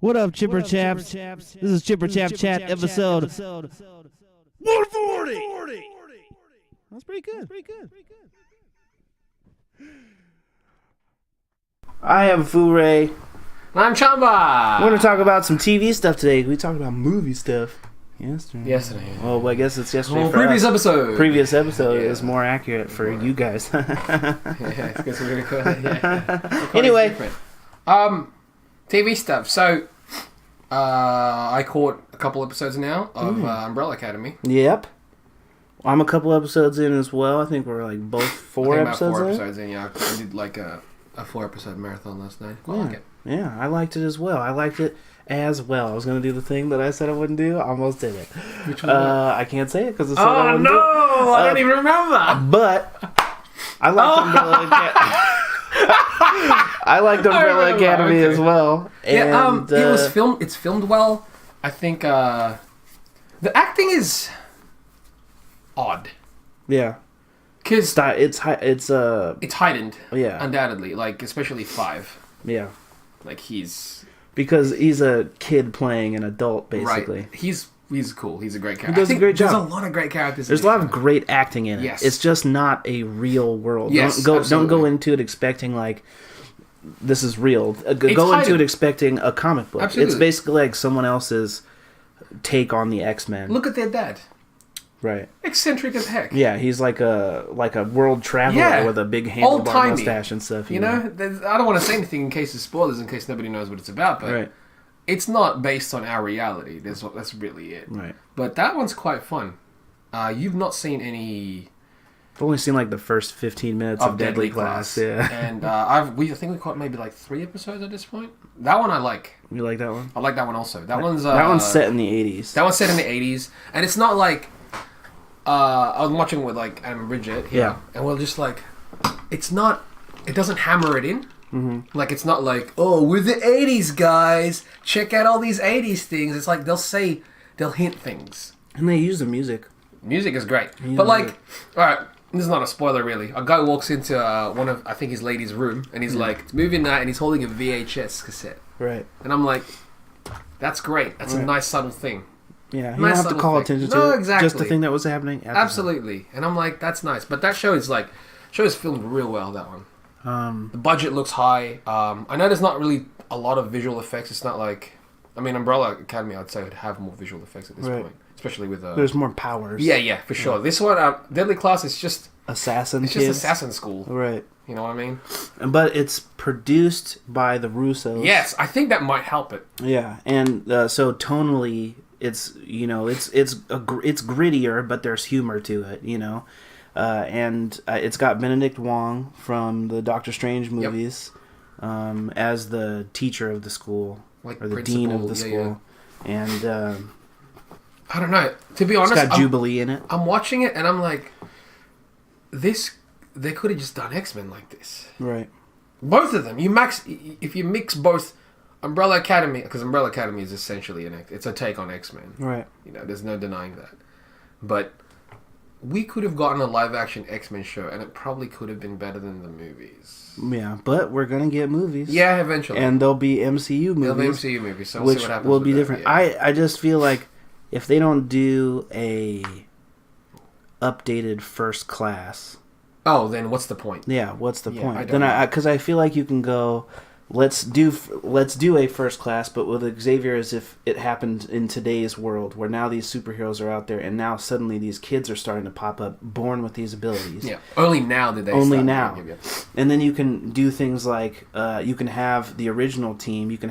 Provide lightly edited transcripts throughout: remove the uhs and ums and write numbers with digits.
What up, Chipper Chaps? This is Chipper Chap Chat episode 140. That's pretty good. I am FooRay. I'm Chamba. We're going to talk about some TV stuff today. We talked about movie stuff yesterday. Well, I guess it's yesterday. Previous episode. Previous episode is more accurate for you guys. It's really cool. Anyway. TV stuff. So, I caught a couple episodes now of Umbrella Academy. Yep. I'm a couple episodes in as well. I think we're like both four episodes in. Yeah. I did like a 4-episode marathon last night. I like it. Yeah, I liked it as well. I was going to do the thing that I said I wouldn't do. I almost did it. Which one? I can't say it because I said I wouldn't do it. I don't even remember. But I liked Umbrella Academy. I liked Umbrella Academy as well. And, it was filmed. It's filmed well. I think the acting is odd. Yeah, because it's heightened. Yeah, undoubtedly. Like especially 5. Yeah, like because he's a kid playing an adult basically. Right. He's cool. He's a great character. He does a great job. There's a lot of great characters. There's a lot of great acting in it. Yes. It's just not a real world. Yes, don't go into it expecting like this is real. Go into it expecting a comic book. Absolutely. It's basically like someone else's take on the X-Men. Look at their dad. Right. Eccentric as heck. Yeah, he's like a world traveler with a big handlebar mustache and stuff. You know? I don't want to say anything in case of spoilers, in case nobody knows what it's about, but it's not based on our reality. That's really it. Right. But that one's quite fun. You've not seen any... I've only seen like the first 15 minutes of Deadly Class. Yeah. And I think we caught maybe like 3 episodes at this point. That one I like. You like that one? I like that one also. That one's set in the 80s. That one's set in the 80s. And it's not like... I was watching with like Adam and Bridget here, and we're just like, it doesn't hammer it in. Mm-hmm. Like it's not like, oh, we're the 80s guys, check out all these 80s things. It's like they'll hint things. And they use the music. Music is great. But like, alright, this is not a spoiler really. A guy walks into one of, I think his lady's room, and he's like, moving that, and he's holding a VHS cassette. Right. And I'm like, that's great. That's a nice subtle thing. Yeah, you don't have to call attention to it. Exactly. Just the thing that was happening. Absolutely. And I'm like, that's nice. But that show is filmed real well, that one. The budget looks high. I know there's not really a lot of visual effects. It's not like... I mean, Umbrella Academy, I'd say, would have more visual effects at this point. Especially with... there's more powers. Yeah, for sure. This one, Deadly Class, is just... Assassin It's kids. just assassin school. Right. You know what I mean? But it's produced by the Russos. Yes, I think that might help it. Yeah, and so tonally... It's grittier, but there's humor to it, and it's got Benedict Wong from the Doctor Strange movies as the teacher of the school, or the dean of the school, and I don't know. To be honest, it's got Jubilee in it. I'm watching it and I'm like, they could have just done X-Men like this, right? Both of them. If you mix both. Umbrella Academy, because Umbrella Academy is essentially it's a take on X-Men. Right. There's no denying that. But we could have gotten a live-action X-Men show, and it probably could have been better than the movies. Yeah, but we're going to get movies. Yeah, eventually. And there'll be MCU movies. There'll be MCU movies, so we'll see what happens will be with different. That, yeah. I just feel like if they don't do a updated First Class... Oh, then what's the point? Yeah, what's the point? Because I feel like you can go... Let's do a First Class, but with Xavier as if it happened in today's world, where now these superheroes are out there, and now suddenly these kids are starting to pop up, born with these abilities. Yeah, only now did they. Only now, and then you can do things like you can have the original team. You can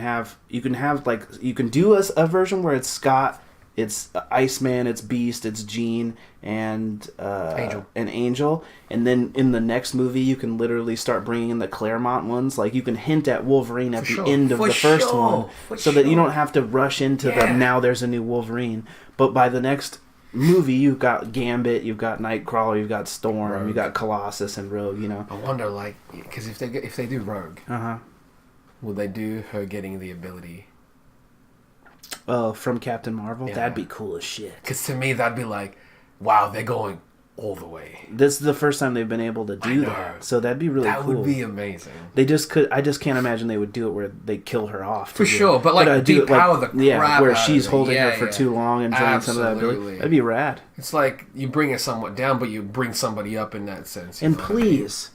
do a version where it's Scott It's Iceman, it's Beast, it's Jean, and Angel. And then in the next movie, you can literally start bringing in the Claremont ones. Like, you can hint at Wolverine at the end of the first one, so that you don't have to rush into the now there's a new Wolverine. But by the next movie, you've got Gambit, you've got Nightcrawler, you've got Storm, Rogue. You've got Colossus and Rogue. You know. I wonder, like, because if they do Rogue, will they do her getting the ability? Oh, from Captain Marvel? Yeah. That'd be cool as shit. Because to me, that'd be like, wow, they're going all the way. This is the first time they've been able to do that. So that'd be really cool. That would be amazing. They just I just can't imagine they would do it where they kill her off. For sure, but like depower the crap where she's holding her for too long and draining some of that ability. That'd be rad. It's like you bring her somewhat down, but you bring somebody up in that sense. And please,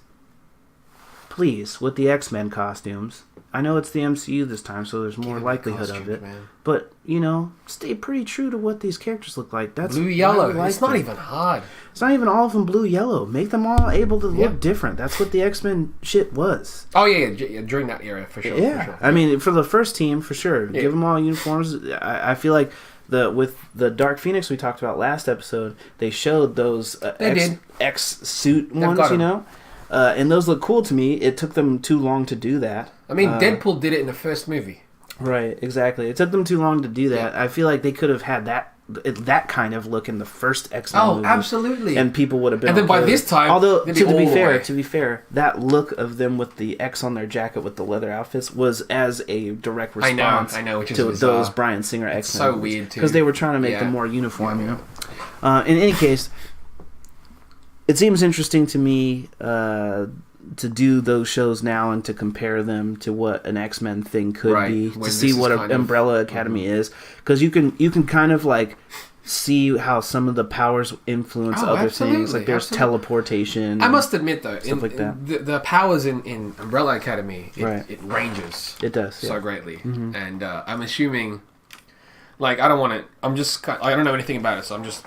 with the XMen costumes, I know it's the MCU this time, so there's more likelihood of it. Man. But, you know, stay pretty true to what these characters look like. That's blue, yellow. It's not even hard. It's not even all of them blue, yellow. Make them all able to look different. That's what the X-Men shit was. Oh, yeah, during that era, for sure. Yeah. For sure. I mean, for the first team, for sure. Yeah. Give them all uniforms. I feel like with the Dark Phoenix we talked about last episode, they showed those X-suit ones, you know? And those look cool to me. It took them too long to do that. I mean, Deadpool did it in the first movie. Right, exactly. It took them too long to do that. Yeah. I feel like they could have had that kind of look in the first X-Men movie. Oh, absolutely. And people would have been. And then by this time, although to be fair, that look of them with the X on their jacket with the leather outfits was as a direct response I know, which is to bizarre. those Bryan Singer X-Men. It's so movies, weird too, because they were trying to make them more uniform. You know. In any case, it seems interesting to me to do those shows now and to compare them to what an X-Men thing could be, to see what an Umbrella Academy is, because you can kind of like see how some of the powers influence other things. Like there's teleportation. I must admit though, stuff like that. The powers in Umbrella Academy, it ranges. It does so greatly, and I'm assuming, like I don't know anything about it, so I'm just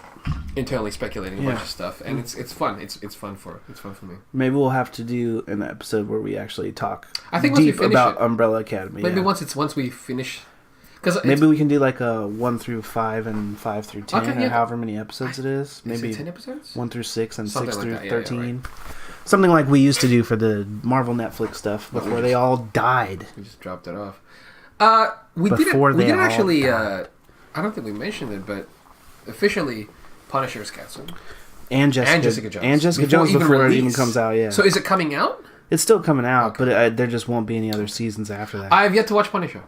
internally speculating a bunch of stuff, and it's fun. It's fun for me. Maybe we'll have to do an episode where we actually talk deep about Umbrella Academy. Maybe once we finish, because maybe we can do like a 1 through 5 and 5 through 10, or however many episodes it is. Maybe 10 episodes, 1 through 6 and something 6 like through that. 13. Something like we used to do for the Marvel Netflix stuff before they all died. We just dropped it off. We didn't actually. I don't think we mentioned it, but officially, Punisher is cancelled. And Jessica Jones. And Jessica Jones before it even comes out, yeah. So is it coming out? It's still coming out, but there just won't be any other seasons after that. I have yet to watch Punisher.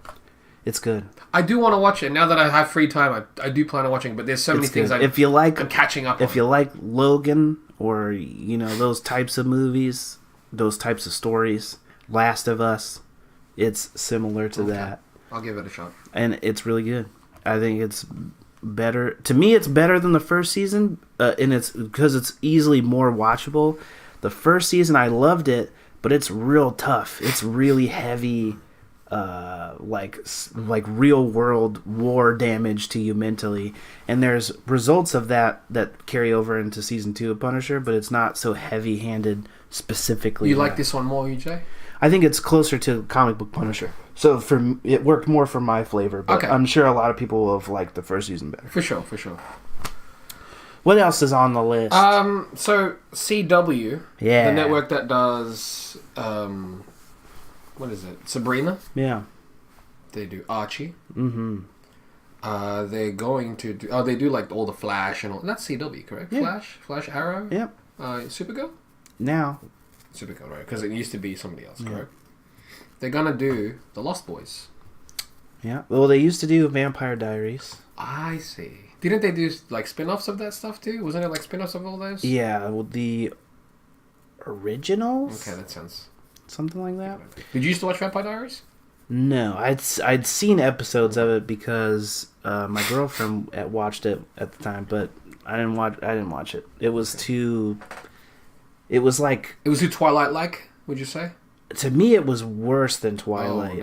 It's good. I do want to watch it. Now that I have free time, I do plan on watching it, but there's so many things I'm catching up on. If you like Logan or, you know, those types of movies, those types of stories, Last of Us, it's similar to that. I'll give it a shot. And it's really good. I think it's better. To me, it's better than the first season, and it's because it's easily more watchable. The first season, I loved it, but it's real tough. It's really heavy, like real world war damage to you mentally. And there's results of that carry over into season 2 of Punisher, but it's not so heavy handed specifically. You like this one more, EJ? I think it's closer to comic book Punisher. So it worked more for my flavor, but I'm sure a lot of people will have liked the first season better. For sure. What else is on the list? So CW, the network that does, what is it? Sabrina. Yeah. They do Archie. Mm-hmm. They're going to do. They do like all the Flash and all. That's CW, correct? Yeah. Flash Arrow. Yep. Supergirl. Now. Supergirl, right? Because it used to be somebody else, correct? They're gonna do the Lost Boys. Yeah. Well, they used to do Vampire Diaries. I see. Didn't they do like spin-offs of that stuff too? Wasn't it like spin-offs of all those? Yeah. Well, the originals. Okay, that sounds something like that. Did you used to watch Vampire Diaries? No, I'd seen episodes of it because my girlfriend watched it at the time, but I didn't watch it. It was too. It was too Twilight-like. Would you say? To me, it was worse than Twilight.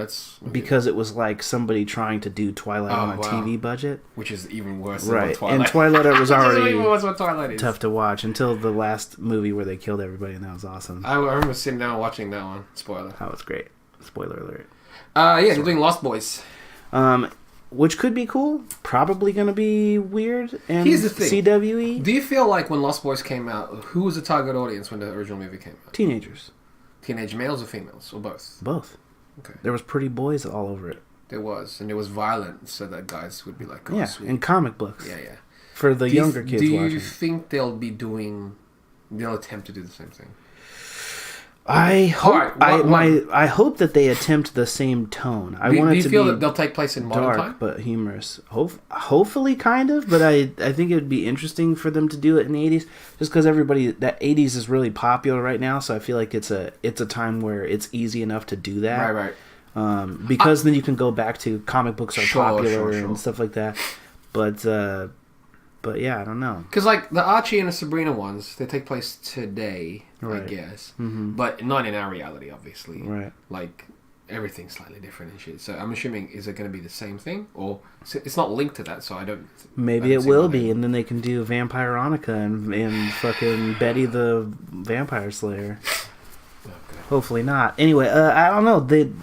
Because it was like somebody trying to do Twilight on a TV budget, which is even worse than what Twilight. And Twilight was already what Twilight is. Tough to watch until the last movie where they killed everybody, and that was awesome. I remember sitting down watching that one. Spoiler. That was great. Spoiler alert. They're doing Lost Boys. which could be cool. Probably going to be weird and Here's the thing. CWE. Do you feel like when Lost Boys came out, who was the target audience when the original movie came out? Teenagers. Teenage males or females? Or both? Both. Okay. There was pretty boys all over it. There was. And it was violent, so that guys would be like, oh, Yeah, sweet. in comic books. Yeah, yeah. For the younger kids watching. watching. Do you think they'll attempt to do the same thing? I hope Alright, I hope that they attempt the same tone. I want do it you to feel be that they'll take place in modern dark time? but humorous. Hopefully, kind of. But I think it would be interesting for them to do it in the 80s, just because that 80s is really popular right now. So I feel like it's a time where it's easy enough to do that. Right. Because then you can go back to comic books are popular Sure. and stuff like that. But yeah, I don't know. Because like the Archie and the Sabrina ones, they take place today, Right. I guess, Mm-hmm. but not in our reality, obviously. Right. Like everything's slightly different and shit. So I'm assuming, is it going to be the same thing, or it's not linked to that? So I don't. Maybe I don't it see will why be, they- and then they can do Vampironica and fucking Betty the Vampire Slayer. Okay. Hopefully not. Anyway, I don't know.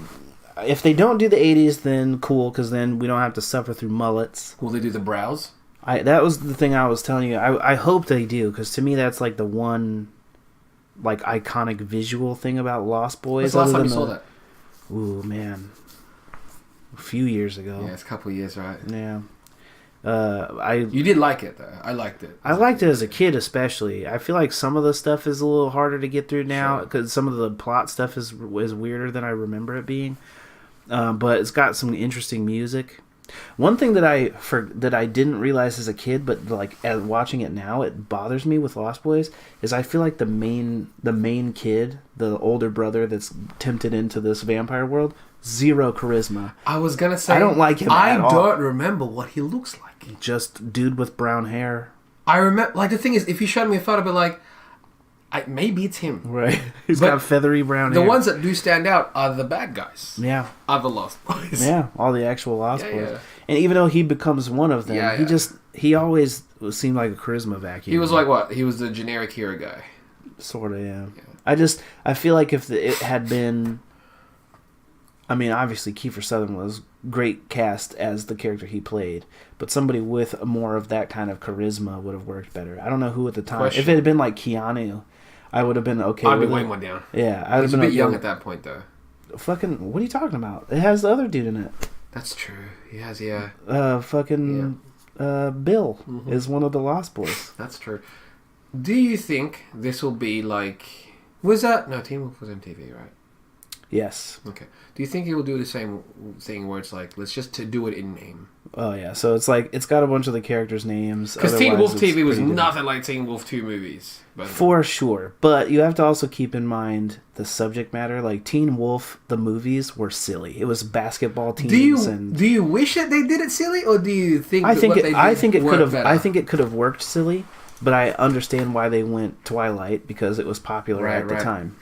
If they don't do the 80s, then cool, because then we don't have to suffer through mullets. Will they do the brows? That was the thing I was telling you. I hope they do, because to me that's like the one like iconic visual thing about Lost Boys. When's the last other time you than saw that? Ooh, man. A few years ago. Yeah, it's a couple of years, right? Yeah. You did like it, though. I liked it. I liked it as a kid, especially. I feel like some of the stuff is a little harder to get through now, because some of the plot stuff is weirder than I remember it being. But it's got some interesting music. One thing that I didn't realize as a kid, but like as watching it now, it bothers me with Lost Boys, is I feel like the main kid, the older brother that's tempted into this vampire world, zero charisma. I was gonna say I don't like him I at all. don't remember what he looks like. Just dude with brown hair. I remember, like the thing is, if you showed me a photo, I'd be like, maybe it's him. Right. He's But got feathery brown The hair. ones that do stand out are the bad guys. Yeah. Are the Lost Boys. Yeah, all the actual Lost Yeah, Boys. yeah. And even though he becomes one of them, Yeah, yeah. he always seemed like a charisma vacuum. He was like what? He was the generic hero guy. Sort of, yeah. I feel like if it had been... I mean, obviously Kiefer Sutherland was great cast as the character he played, but somebody with more of that kind of charisma would have worked better. I don't know who at the time. Question. If it had been like Keanu, I would have been okay I'd be with weighing it. one down. Yeah, I I'd was have a been bit okay young with- at that point, though. Fucking, what are you talking about? It has the other dude in it. That's true. He has, yeah. Bill Mm-hmm. is one of the Lost Boys. That's true. Do you think this will be like... Was that... No, Teen Wolf was MTV, right? Yes. Okay. Do you think he will do the same thing where it's like, let's just to do it in name? Oh yeah, so it's like it's got a bunch of the characters' names. Because Teen otherwise Wolf it's TV was pretty different. nothing like Teen Wolf 2 movies. But For sure, but you have to also keep in mind the subject matter. Like Teen Wolf, the movies were silly. It was basketball teams. do you wish that they did it silly, or do you think I that think what they did could have. better? I think it could have worked silly, but I understand why they went Twilight because it was popular at the Right. time.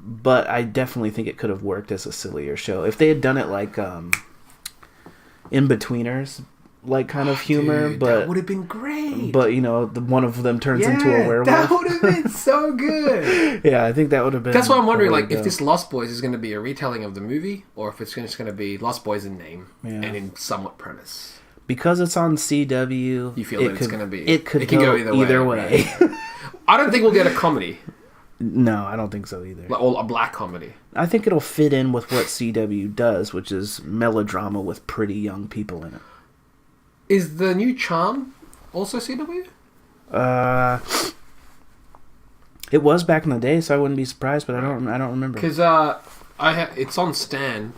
But I definitely think it could have worked as a sillier show if they had done it like In Betweeners, like kind of humor. Dude, but that would have been great. But one of them turns into a werewolf. That would have been so good. Yeah, I think that would have been. That's why I'm wondering, the way like, to if go. this Lost Boys is going to be a retelling of the movie, or if it's just going to be Lost Boys in name and in somewhat premise. Because it's on CW, You feel that it's going to be. It could can go either way. right? I don't think we'll get a comedy, No, I don't think so either. or a black comedy. I think it'll fit in with what CW does, which is melodrama with pretty young people in it. Is the new Charm also CW? It was back in the day, so I wouldn't be surprised, but I don't remember. Because it's on Stan.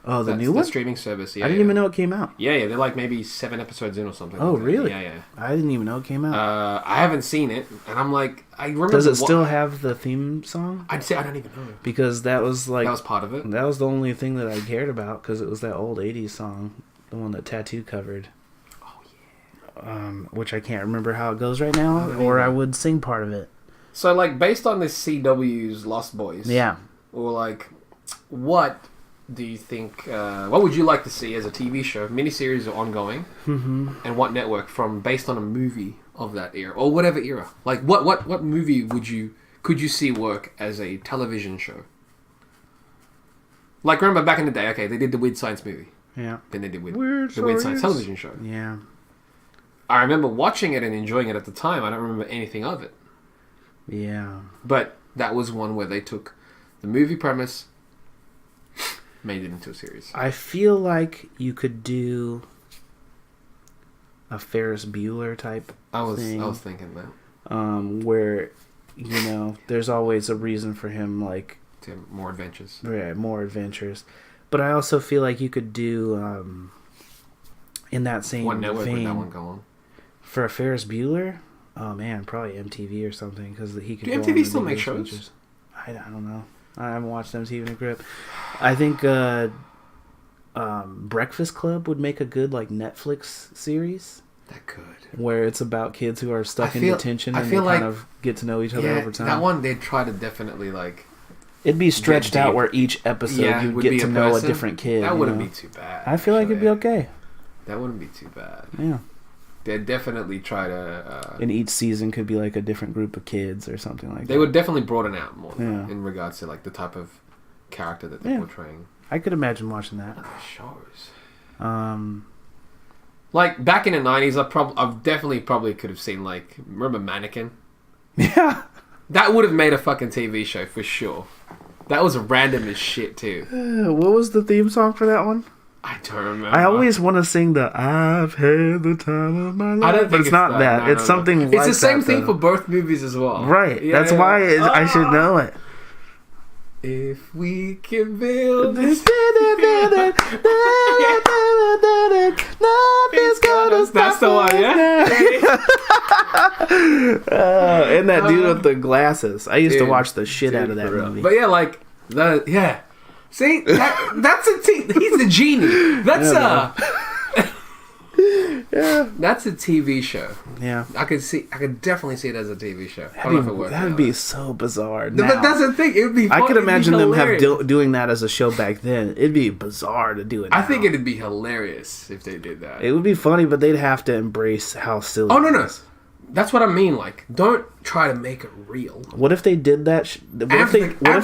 Oh, the That's new one? the streaming service. Yeah, I didn't even know it came out. Yeah, they're like maybe 7 episodes in or something. Oh, like that. really? Yeah. I didn't even know it came out. I haven't seen it, and I'm like, I remember. Does it still have the theme song? I'd say I don't even know. Because that was like That was part of it. that was the only thing that I cared about, because it was that old '80s song, the one that Tattoo covered. Oh yeah. Which I can't remember how it goes right now, or I would sing part of it. So, like, based on this CW's Lost Boys, Yeah. or like, what do you think? What would you like to see as a TV show, miniseries or ongoing, and what network from based on a movie of that era or whatever era? Like, what movie could you see work as a television show? Like, remember back in the day, okay, they did the Weird Science movie. Yeah. Then they did the Weird Science television show. Yeah. I remember watching it and enjoying it at the time. I don't remember anything of it. Yeah. But that was one where they took the movie premise, made it into a series. I feel like you could do a Ferris Bueller type thing. I was thinking that. Where, you know, there's always a reason for him, like... To have more adventures. Yeah, more adventures. But I also feel like you could do, in that same What network vein... would that one go on? For a Ferris Bueller? Oh, man, probably MTV or something, because he could Do go on MTV still the make adventures. shows? I don't know. I haven't watched MTV in a grip. I think Breakfast Club would make a good like Netflix series. That could. Where it's about kids who are stuck in detention and they kind of get to know each other over time. That one they'd try to definitely like... It'd be stretched out where each episode you'd get to know a different kid. That wouldn't be too bad. I feel like it'd be okay. That wouldn't be too bad. Yeah. They'd definitely try to... and each season could be like a different group of kids or something like that. They would definitely broaden out more in regards to like the type of character that they're portraying. I could imagine watching that. Other shows. Like back in the 90s, I definitely probably could have seen like... Remember Mannequin? Yeah. That would have made a fucking TV show for sure. That was random as shit too. What was the theme song for that one? I don't remember. I always want to sing the "I've had the time of my life." I don't think but it's not that. No, it's something like that. It's the same thing for both movies as well. Right. Yeah, That's why I should know it. If we can build this... Nothing's gonna stop. That's the one, yeah? And that dude with the glasses. I used to watch the shit out of that movie. But yeah, like... See? That's he's a genie. That's That's a TV show. Yeah. I could definitely see it as a TV show. That'd be so bizarre. Now. But that's the thing. It would be. I could imagine them doing that as a show back then. It'd be bizarre to do it. I think it'd be hilarious if they did that. It would be funny, but they'd have to embrace how silly. Oh no. That's what I mean. Like, don't try to make it real. What if they did that? What if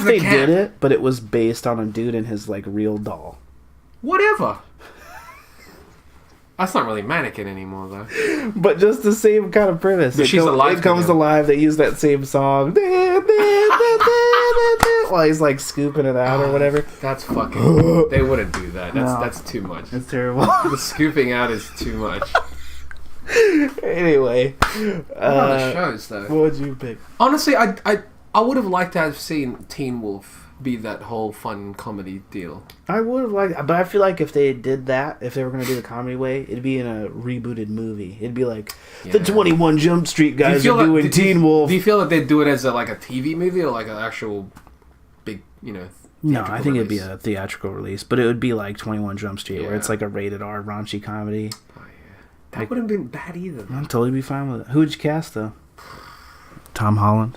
they did it, but it was based on a dude and his like real doll? Whatever. That's not really Mannequin anymore, though. But just the same kind of premise. She's alive. It comes alive. They use that same song while he's like scooping it out or whatever. That's fucking. They wouldn't do that. That's too much. It's terrible. The scooping out is too much. Anyway, what other shows though? What would you pick? Honestly, I would have liked to have seen Teen Wolf be that whole fun comedy deal. I would have liked, but I feel like if they did that, if they were going to do the comedy way, it'd be in a rebooted movie. It'd be like the 21 Jump Street guys are doing Teen Wolf. Do you feel that they'd do it as a TV movie or like an actual big, No, I think it'd be a theatrical release, but it would be like 21 Jump Street, where it's like a rated R raunchy comedy. Oh, yeah. That wouldn't have been bad either. I'd totally be fine with it. Who would you cast though? Tom Holland.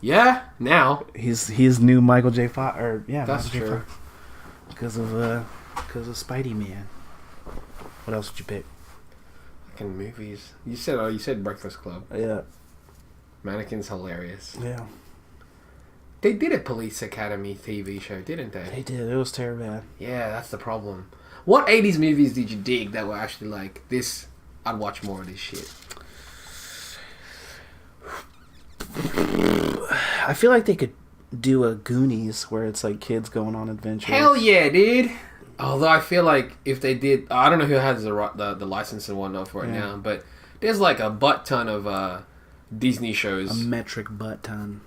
Yeah, now he's new Michael J. Fox. That's true. Because of Spidey Man. What else would you pick? Fucking movies. You said Breakfast Club. Yeah. Mannequin's hilarious. Yeah. They did a Police Academy TV show, didn't they? They did. It was terrible. Bad. Yeah, that's the problem. What 80s movies did you dig that were actually like this? I'd watch more of this shit. I feel like they could do a Goonies where it's like kids going on adventures. Hell yeah, dude! Although I feel like if they did, I don't know who has the license and whatnot for it now, but there's like a butt ton of Disney shows. A metric butt ton.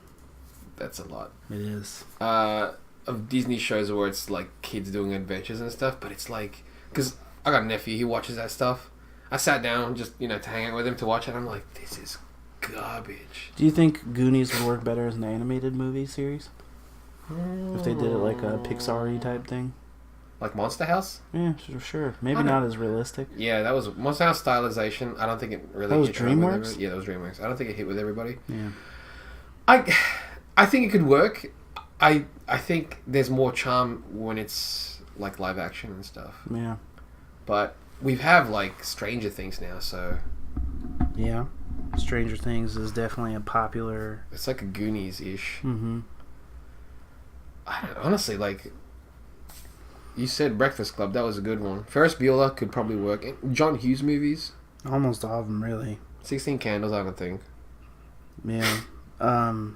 That's a lot. It is. Of Disney shows where it's like kids doing adventures and stuff, but it's like, because I got a nephew, he watches that stuff. I sat down just to hang out with him to watch it. I'm like, this is garbage. Do you think Goonies would work better as an animated movie series? If they did it like a Pixar-y type thing? Like Monster House? Yeah, sure. Maybe not as realistic. Yeah, that was Monster House stylization. I don't think it really. That was DreamWorks? Yeah, that was DreamWorks. I don't think it hit with everybody. Yeah. I think it could work. I think there's more charm when it's like live action and stuff. Yeah. But we have like Stranger Things now, so. Yeah. Stranger Things is definitely a popular... It's like a Goonies-ish. Mm-hmm. I don't know, honestly, like... You said Breakfast Club. That was a good one. Ferris Bueller could probably work. John Hughes movies. Almost all of them, really. 16 Candles, I don't think. Yeah. I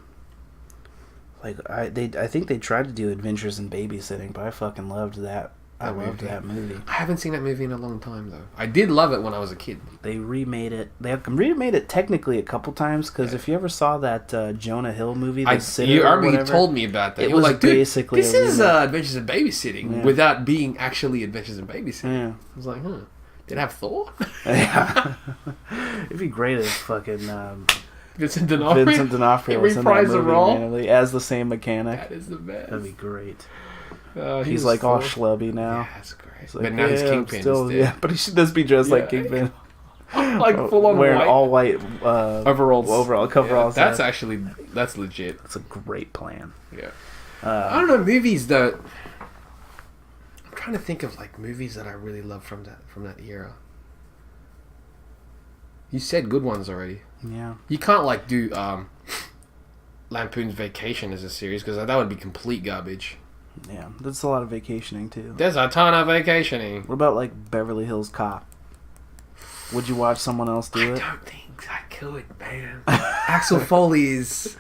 think they tried to do Adventures in Babysitting, but I fucking loved that. I loved that movie. I haven't seen that movie in a long time, though. I did love it when I was a kid. They remade it. They remade it technically a couple times, because if you ever saw that Jonah Hill movie, you told me about that. It was like, basically this is Adventures in Babysitting without being actually Adventures in Babysitting. Yeah. I was like, did it have Thor? Yeah. It'd be great if fucking Vincent D'Onofrio was in that movie role randomly, as the same mechanic. That is the best. That'd be great. He's like all schlubby now. Yeah, that's great. Like, but now he's Kingpin instead. Yeah, but he does be dressed like Kingpin. Like full on wearing white. all white coveralls. Yeah, that's legit. It's a great plan. Yeah. I don't know, movies that I'm trying to think of, like, movies that I really love from that era. You said good ones already. Yeah. You can't like do Lampoon's Vacation as a series, because that would be complete garbage. Yeah, that's a lot of vacationing too. There's a ton of vacationing. What about like Beverly Hills Cop? Would you watch someone else do it? I don't think I could, man. Axel Foley is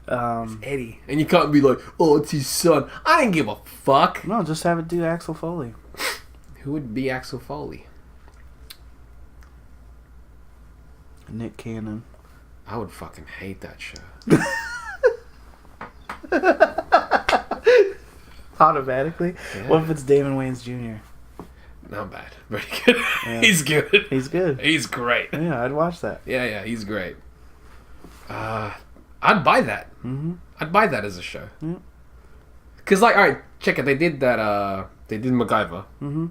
Eddie, and you can't be like, oh, it's his son. I didn't give a fuck. No, just have it do Axel Foley. Who would be Axel Foley? Nick Cannon. I would fucking hate that show. Automatically? Yeah. What if it's Damon Wayans Jr.? Not bad. Very good. Yeah. He's good. He's good. He's great. Yeah, I'd watch that. Yeah, he's great. I'd buy that. Mm-hmm. I'd buy that as a show. Yeah. Cause like, alright, check it. They did that. They did MacGyver. Mm-hmm.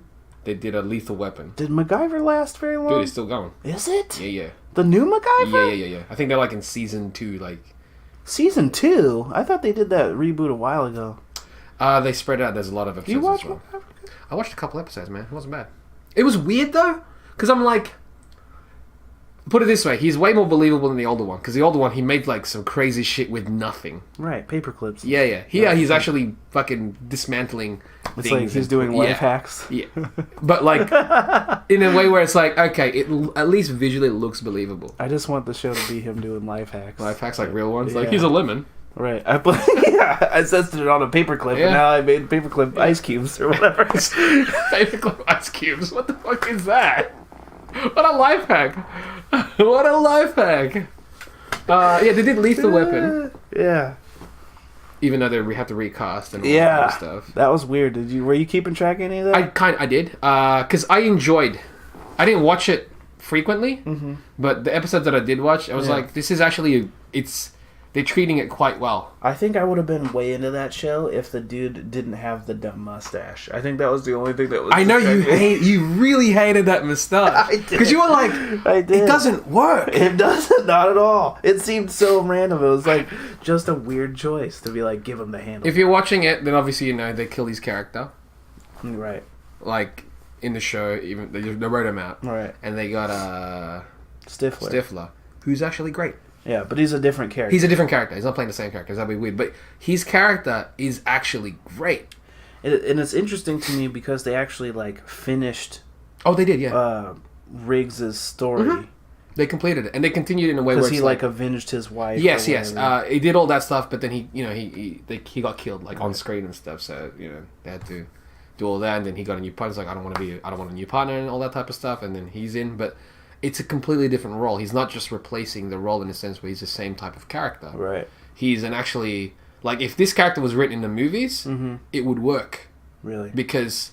They did a Lethal Weapon. Did MacGyver last very long? Dude, it's still going. Is it? Yeah. The new MacGyver? Yeah. I think they're like in season 2. Like season 2? I thought they did that reboot a while ago. They spread out. There's a lot of episodes. You watch as well. MacGyver? I watched a couple episodes, man. It wasn't bad. It was weird though, because I'm like, put it this way, he's way more believable than the older one. Because the older one, he made like some crazy shit with nothing. Right, paper clips. Yeah. He's actually fucking dismantling it's things. Like he's doing life hacks. Yeah, but like in a way where it's like, okay, at least visually it looks believable. I just want the show to be him doing life hacks. Life hacks, like real ones. Yeah. Like he's a lemon. Right. I tested it on a paperclip, and now I made paperclip ice cubes or whatever. Paperclip ice cubes. What the fuck is that? What a life hack! What a life hack! Yeah, they did Lethal Weapon. Yeah. Even though we have to recast and all that kind of stuff. That was weird. Were you keeping track of any of that? I did. Because I enjoyed. I didn't watch it frequently, but the episodes that I did watch, I was like, this is actually they're treating it quite well. I think I would have been way into that show if the dude didn't have the dumb mustache. I think that was the only thing that was... I know you really hated that mustache. I did. Because you were like, I did. It doesn't work. It doesn't, not at all. It seemed so random. It was like just a weird choice to be like, give him the handle. If you're watching it, then obviously you know they kill his character. Right. Like, in the show, even they wrote him out. Right. And they got Stifler, who's actually great. Yeah, but he's a different character. He's a different character. He's not playing the same character. That'd be weird. But his character is actually great. And it's interesting to me because they actually like finished. Oh, they did, yeah. Riggs's story. Mm-hmm. They completed it, and they continued in a way where he like avenged his wife. Yes. He did all that stuff, but then he got killed like on screen and stuff. So they had to do all that, and then he got a new partner. He's like, I don't want a new partner and all that type of stuff. And then he's in, but it's a completely different role. He's not just replacing the role in a sense where he's the same type of character. Right. He's actually like, if this character was written in the movies, it would work. Really? Because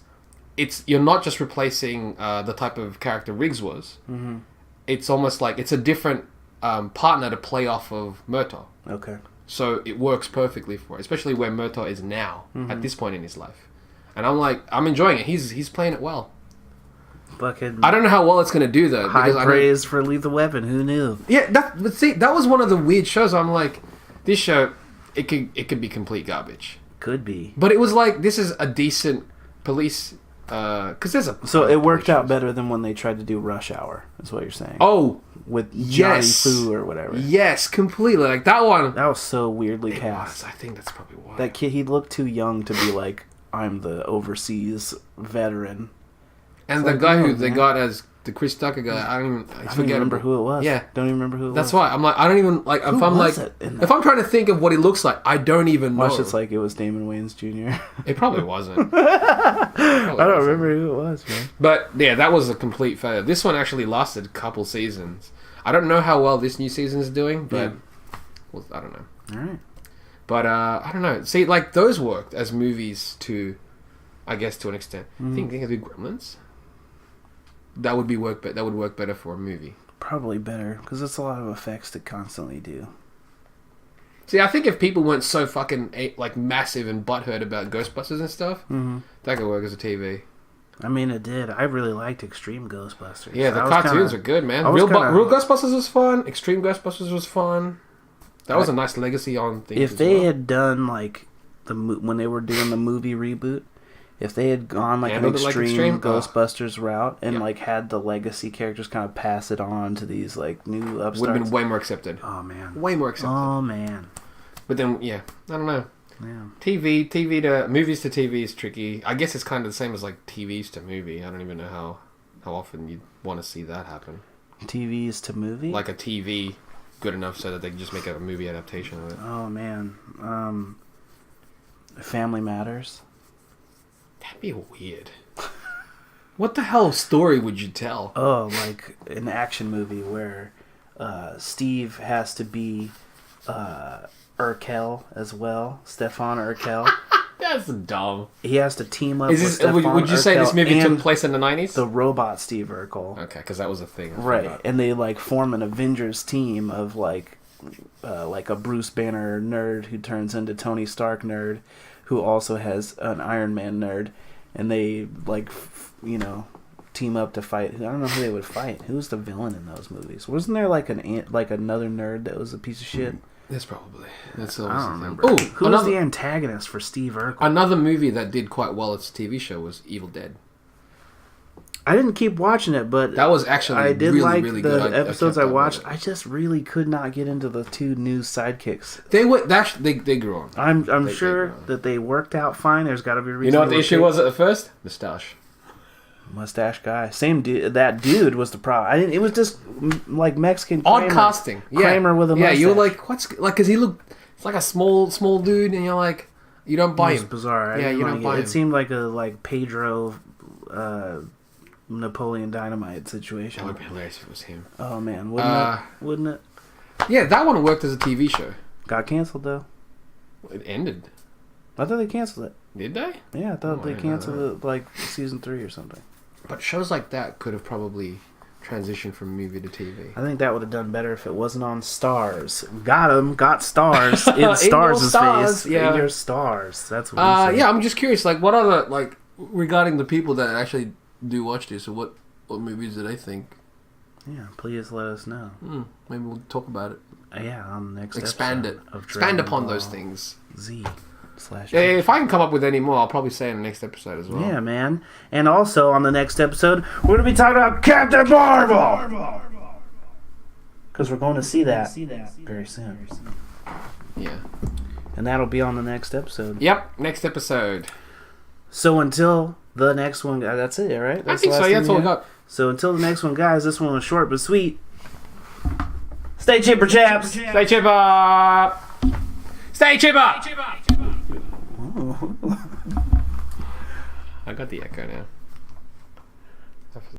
you're not just replacing the type of character Riggs was. It's almost like it's a different partner to play off of Murtaugh. Okay. So it works perfectly for it, especially where Murtaugh is now at this point in his life. And I'm enjoying it. He's playing it well. Fucking I don't know how well it's going to do though. High praise for Lethal Weapon. Who knew? Yeah, but see, that was one of the weird shows. I'm like, this show, it could be complete garbage. Could be. But it was like, this is a decent police. Because there's a. So it worked out better than when they tried to do Rush Hour. Is what you're saying? Oh, with Johnny Fu or whatever. Yes, completely. Like that one. That was so weirdly cast. I think that's probably why. That kid, he looked too young to be like I'm the overseas veteran. And It's the like, guy no, who they man. got as the Chris Tucker guy, I don't even remember who it was. Yeah. Don't even remember who it was. That's why I'm like, I don't even like. Who if I'm was like, it in if I'm trying to think of what he looks like, I don't even know. Watch, it's like it was Damon Wayans Jr. It probably wasn't. I don't remember who it was, man. But yeah, that was a complete failure. This one actually lasted a couple seasons. I don't know how well this new season is doing, but well, I don't know. All right. But I don't know. See, like those worked as movies to, I guess, to an extent. Think of the Gremlins. That would work better for a movie. Probably better because it's a lot of effects to constantly do. See, I think if people weren't so fucking like massive and butthurt about Ghostbusters and stuff, that could work as a TV. I mean, it did. I really liked Extreme Ghostbusters. Yeah, the cartoons are good, man. Real Ghostbusters was fun. Extreme Ghostbusters was fun. That was a nice legacy on things. If they had done like when they were doing the movie reboot, if they had gone like an extreme Ghostbusters route and like had the legacy characters kind of pass it on to these like new upstarts, would have been way more accepted. Oh man, way more accepted. Oh man. But then, yeah, I don't know. Yeah. TV to movies to TV is tricky. I guess it's kind of the same as like TVs to movie. I don't even know how often you'd want to see that happen. TVs to movie? Like a TV good enough so that they can just make a movie adaptation of it. Oh man, Family Matters. That'd be weird. What the hell story would you tell? Oh, like an action movie where Steve has to be Urkel as well. Stefan Urkel. That's dumb. He has to team up with Stefan would you say this movie took place in the 90s? The robot Steve Urkel. Okay, because that was a thing. Right, and they like form an Avengers team of like a Bruce Banner nerd who turns into Tony Stark nerd, who also has an Iron Man nerd, and they like team up to fight. I don't know who they would fight. Who was the villain in those movies? Wasn't there like another nerd that was a piece of shit? That's probably. I don't remember. Oh, who was the antagonist for Steve Urkel? Another movie that did quite well as a TV show was Evil Dead. I didn't keep watching it, but that was actually I did really, like really the good. episodes I watched. I just really could not get into the two new sidekicks. They grew on. I'm sure that they worked out fine. There's got to be a reason. You know what the issue was at first? Mustache guy. Same dude. That dude was the problem. It was just like Mexican Kramer. Odd casting. Kramer with a mustache. Yeah, you were like, what's like? Because he looked. It's like a small dude, and you're like, you don't buy him. It's bizarre. Yeah, you don't buy him. It seemed like a Pedro, Napoleon Dynamite situation. That would be hilarious if it was him. Oh man, wouldn't it? Yeah, that one worked as a TV show. Got canceled though. It ended. I thought they canceled it. Did they? Yeah, I thought they canceled it like season 3 or something. But shows like that could have probably transitioned from movie to TV. I think that would have done better if it wasn't on Stars. Got stars in Stars' face. Yeah. In your stars. That's what he said. Yeah, I'm just curious. Like, what other regarding the people that actually do watch this? Or what movies do they think? Yeah, please let us know. Maybe we'll talk about it. Yeah, on the next expand episode it. Expand upon those things. Z. Yeah, if I can come up with any more, I'll probably say in the next episode as well. Yeah, man. And also on the next episode, we're going to be talking about Captain Marvel! Because we're going to see that very soon. Yeah. And that'll be on the next episode. Yep, next episode. So until the next one, that's it, right? I think so, yeah, that's all we got. So until the next one, guys, this one was short but sweet. Stay chipper, chaps! Stay chipper! Stay chipper! I got the echo now.